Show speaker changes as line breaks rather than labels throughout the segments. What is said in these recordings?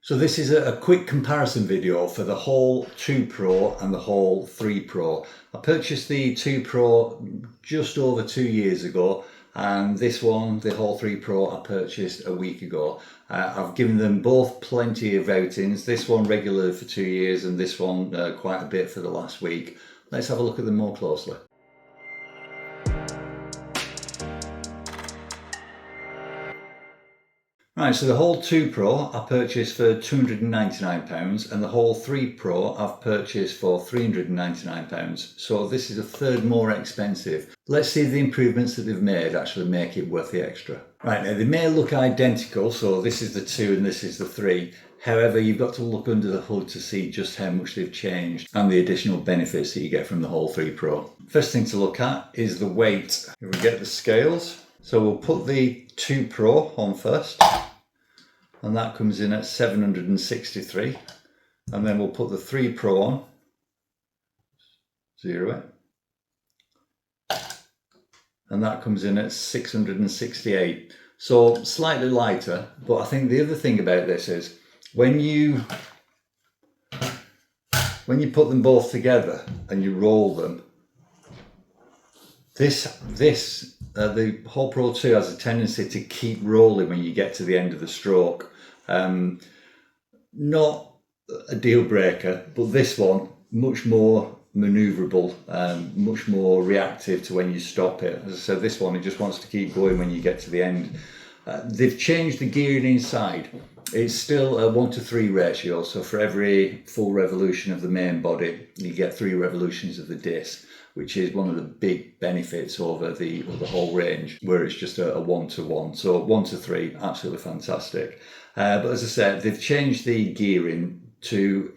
So this is a quick comparison video for the Horl 2 Pro and the Horl 3 Pro. I purchased the 2 Pro just over 2 years ago, and this one, the Horl 3 Pro, I purchased a week ago. I've given them both plenty of outings, this one regularly for 2 years and this one quite a bit for the last week. Let's have a look at them more closely. Right, so the Horl 2 Pro I purchased for £299 and the Horl 3 Pro I've purchased for £399. So this is a third more expensive. Let's see if the improvements that they've made actually make it worth the extra. Right, now they may look identical, so this is the 2 and this is the 3. However, you've got to look under the hood to see just how much they've changed and the additional benefits that you get from the Horl 3 Pro. First thing to look at is the weight. Here we get the scales. So we'll put the 2 Pro on first, and that comes in at 763, and then we'll put the 3 Pro on, zero it, and that comes in at 668. So slightly lighter, but I think the other thing about this is when you put them both together and you roll them, the Horl Pro 2 has a tendency to keep rolling when you get to the end of the stroke. Not a deal breaker, but this one much more manoeuvrable, much more reactive to when you stop it. As I said, this one, it just wants to keep going when you get to the end. They've changed the gearing inside. It's still a 1:3 ratio, so for every full revolution of the main body, you get 3 revolutions of the disc, which is one of the big benefits over the whole range, where it's just a 1:1. So 1:3, absolutely fantastic. But as I said, they've changed the gearing to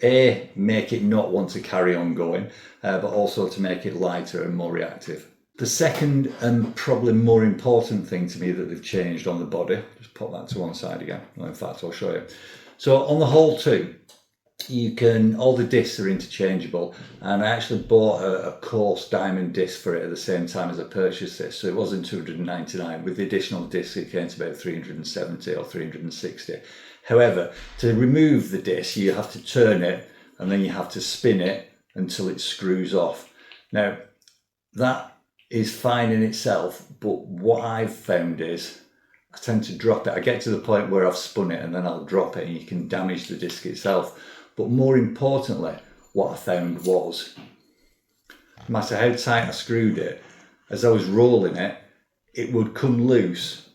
make it not want to carry on going, but also to make it lighter and more reactive. The second and probably more important thing to me that they've changed on the body, just pop that to one side again. Well, in fact, I'll show you. So on the Horl 2, all the discs are interchangeable, and I actually bought a coarse diamond disc for it at the same time as I purchased this, so it wasn't £299. With the additional discs it came to about 370 or 360. However, to remove the disc you have to turn it and then you have to spin it until it screws off. Now that is fine in itself, but what I've found is I tend to drop it. I get to the point where I've spun it and then I'll drop it and you can damage the disc itself. But more importantly, what I found was, no matter how tight I screwed it, as I was rolling it, it would come loose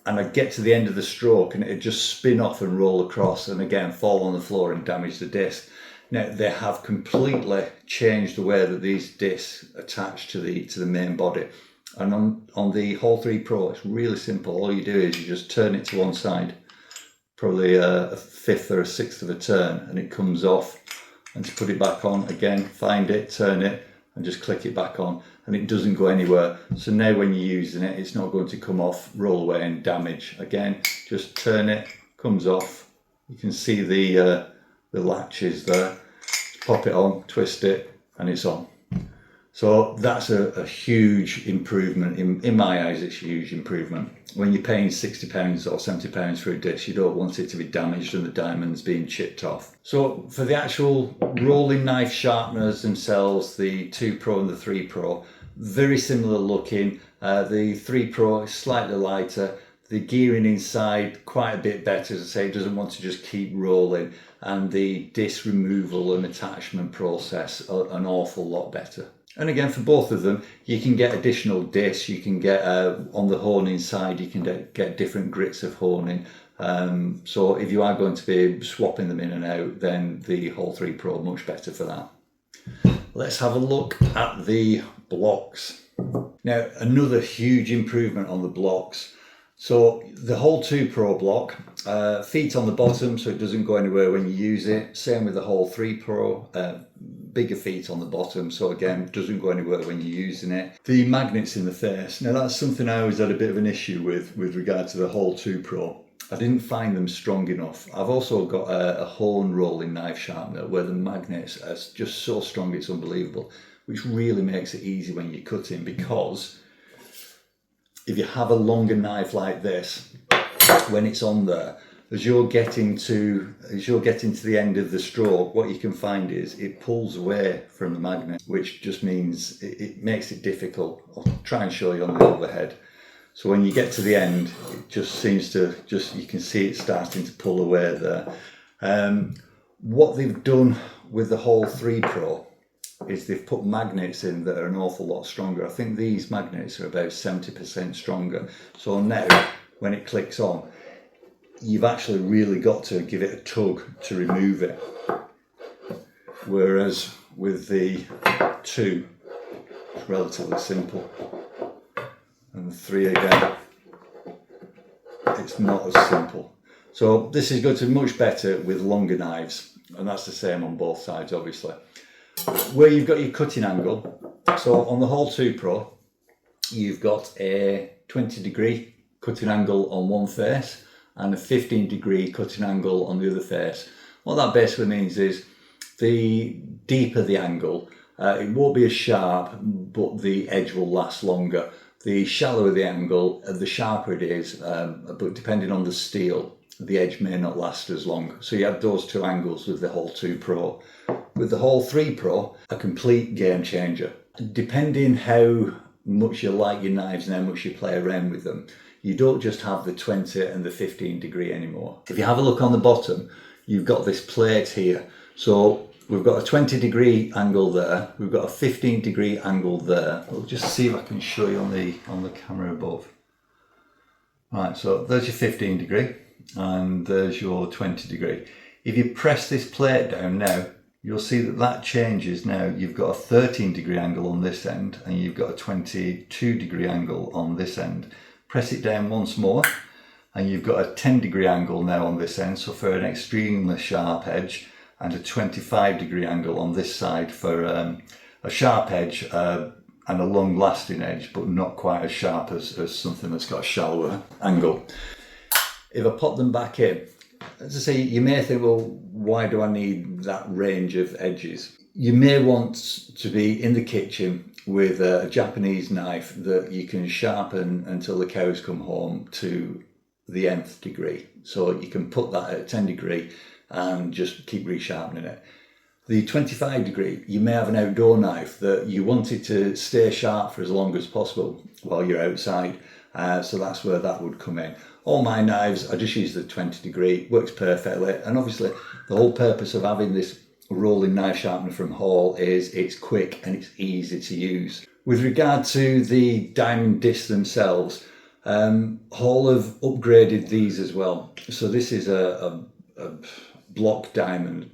and I'd get to the end of the stroke and it'd just spin off and roll across and again fall on the floor and damage the disc. Now they have completely changed the way that these discs attach to the main body. And on the Horl 3 Pro, it's really simple. All you do is you just turn it to one side, probably a fifth or a sixth of a turn, and it comes off. And to put it back on, again, find it, turn it, and just click it back on, and it doesn't go anywhere. So now when you're using it, it's not going to come off, roll away and damage. Again, just turn it, comes off. You can see the latches there. Pop it on, twist it, and it's on. So that's a huge improvement. In my eyes, it's a huge improvement. When you're paying £60 or £70 for a disc, you don't want it to be damaged and the diamonds being chipped off. So for the actual rolling knife sharpeners themselves, the 2 Pro and the 3 Pro, very similar looking. The 3 Pro is slightly lighter. The gearing inside quite a bit better. As I say, it doesn't want to just keep rolling, and the disc removal and attachment process are an awful lot better. And again, for both of them, you can get additional discs. You can get on the honing side, you can get different grits of honing. So if you are going to be swapping them in and out, then the Horl 3 Pro much better for that. Let's have a look at the blocks. Now, another huge improvement on the blocks. So the Horl 2 Pro block, feet on the bottom so it doesn't go anywhere when you use it. Same with the Horl 3 Pro, bigger feet on the bottom, so again, doesn't go anywhere when you're using it. The magnets in the face, now that's something I always had a bit of an issue with regard to the Horl 2 Pro. I didn't find them strong enough. I've also got a Pro Rolling Knife Sharpener where the magnets are just so strong it's unbelievable, which really makes it easy when you're cutting, because if you have a longer knife like this, when it's on there, as you're getting to the end of the stroke, what you can find is it pulls away from the magnet, which just means it makes it difficult. I'll try and show you on the overhead. So when you get to the end, it just seems to you can see it starting to pull away there. What they've done with the Horl 3 Pro is they've put magnets in that are an awful lot stronger. I think these magnets are about 70% stronger. So now, when it clicks on, you've actually really got to give it a tug to remove it. Whereas with the 2, it's relatively simple. And the 3 again, it's not as simple. So this is going to be much better with longer knives, and that's the same on both sides, obviously. Where you've got your cutting angle, so on the Horl 2 Pro, you've got a 20-degree cutting angle on one face and a 15-degree cutting angle on the other face. What that basically means is the deeper the angle, it won't be as sharp, but the edge will last longer. The shallower the angle, the sharper it is, but depending on the steel, the edge may not last as long. So you have those two angles with the Horl 2 Pro. With the Horl 3 Pro, a complete game changer. Depending how much you like your knives and how much you play around with them, you don't just have the 20 and the 15 degree anymore. If you have a look on the bottom, you've got this plate here. So we've got a 20-degree angle there, we've got a 15-degree angle there. We'll just see if I can show you on the camera above. Right, so there's your 15-degree and there's your 20-degree. If you press this plate down now, you'll see that changes now. You've got a 13-degree angle on this end and you've got a 22-degree angle on this end. Press it down once more and you've got a 10-degree angle now on this end, so for an extremely sharp edge, and a 25-degree angle on this side for a sharp edge and a long-lasting edge, but not quite as sharp as something that's got a shallower angle. If I pop them back in, as I say, you may think, well, why do I need that range of edges? You may want to be in the kitchen with a Japanese knife that you can sharpen until the cows come home to the nth degree. So you can put that at a 10 degree and just keep resharpening it. The 25 degree, you may have an outdoor knife that you want it to stay sharp for as long as possible while you're outside. So that's where that would come in. All my knives, I just use the 20 degree, works perfectly. And obviously the whole purpose of having this rolling knife sharpener from Horl is it's quick and it's easy to use. With regard to the diamond discs themselves, Horl have upgraded these as well. So this is a block diamond.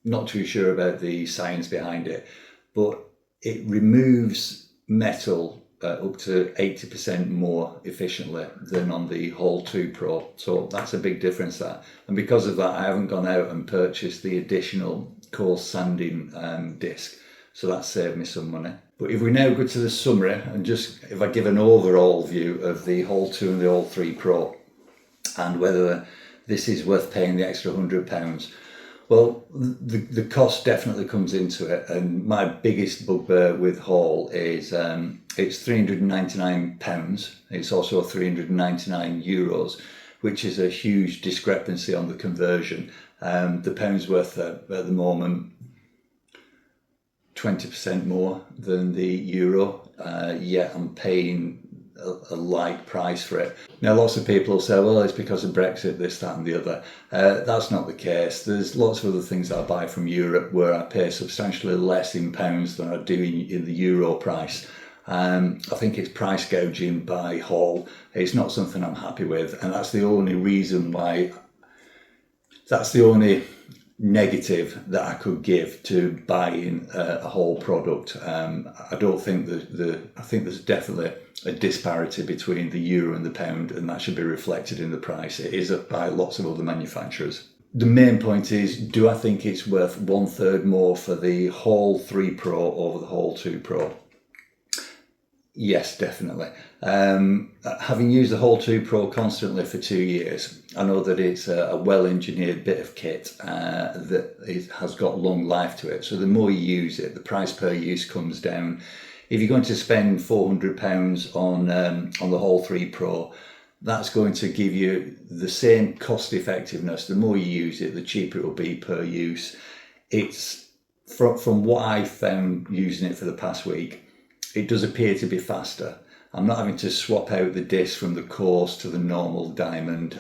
Not too sure about the science behind it, but it removes metal up to 80% more efficiently than on the Horl 2 Pro. So that's a big difference there. And because of that, I haven't gone out and purchased the additional coarse sanding disc. So that saved me some money. But if we now go to the summary, and just if I give an overall view of the Horl 2 and the Horl 3 Pro, and whether this is worth paying the extra £100, well, the cost definitely comes into it. And my biggest bugbear with Horl is it's £399. It's also €399, which is a huge discrepancy on the conversion. The pound's worth at the moment 20% more than the euro, yet I'm paying a light price for it. Now lots of people will say, well, it's because of Brexit, this, that and the other. That's not the case. There's lots of other things that I buy from Europe where I pay substantially less in pounds than I do in the euro price. I think it's price gouging by Horl. It's not something I'm happy with, and that's the only reason why, that's the only negative that I could give to buying a Horl product. I don't think I think there's definitely a disparity between the euro and the pound, and that should be reflected in the price. It is by lots of other manufacturers. The main point is, do I think it's worth 1/3 more for the Horl 3 Pro over the Horl 2 Pro? Yes, definitely. Having used the Horl 2 Pro constantly for 2 years, I know that it's a well-engineered bit of kit that it has got long life to it. So the more you use it, the price per use comes down. If you're going to spend £400 on the Horl 3 Pro, that's going to give you the same cost effectiveness. The more you use it, the cheaper it will be per use. It's from what I found using it for the past week, it does appear to be faster. I'm not having to swap out the disc from the coarse to the normal diamond.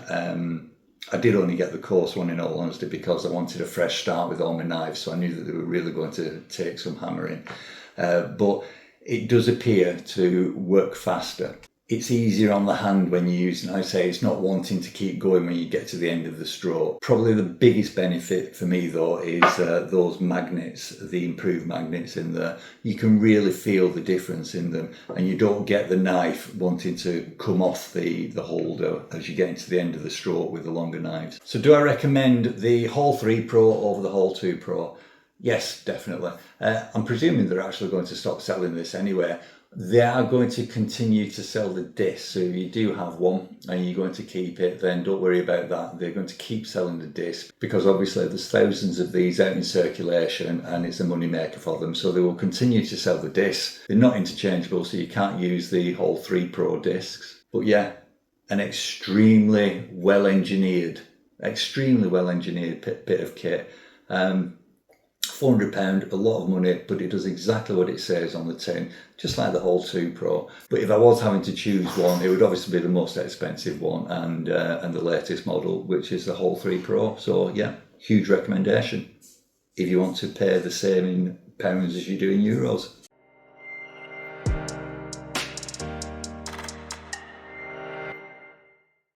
I did only get the coarse one, in all honesty, because I wanted a fresh start with all my knives, so I knew that they were really going to take some hammering. But it does appear to work faster. It's easier on the hand when you use, and I say it's not wanting to keep going when you get to the end of the stroke. Probably the biggest benefit for me though is those magnets, the improved magnets in there. You can really feel the difference in them, and you don't get the knife wanting to come off the holder as you get into the end of the stroke with the longer knives. So do I recommend the Horl 3 Pro over the Horl 2 Pro? Yes, definitely. I'm presuming they're actually going to stop selling this anyway. They are going to continue to sell the disc, so if you do have one and you're going to keep it, then don't worry about that. They're going to keep selling the disc, because obviously there's thousands of these out in circulation and it's a money maker for them, so they will continue to sell the disc. They're not interchangeable, so you can't use the Horl 3 Pro discs. But yeah, an extremely well engineered bit of kit. £400, a lot of money, but it does exactly what it says on the tin, just like the Horl 2 Pro. But if I was having to choose one, it would obviously be the most expensive one and the latest model, which is the Horl 3 Pro. So yeah, huge recommendation if you want to pay the same in pounds as you do in euros.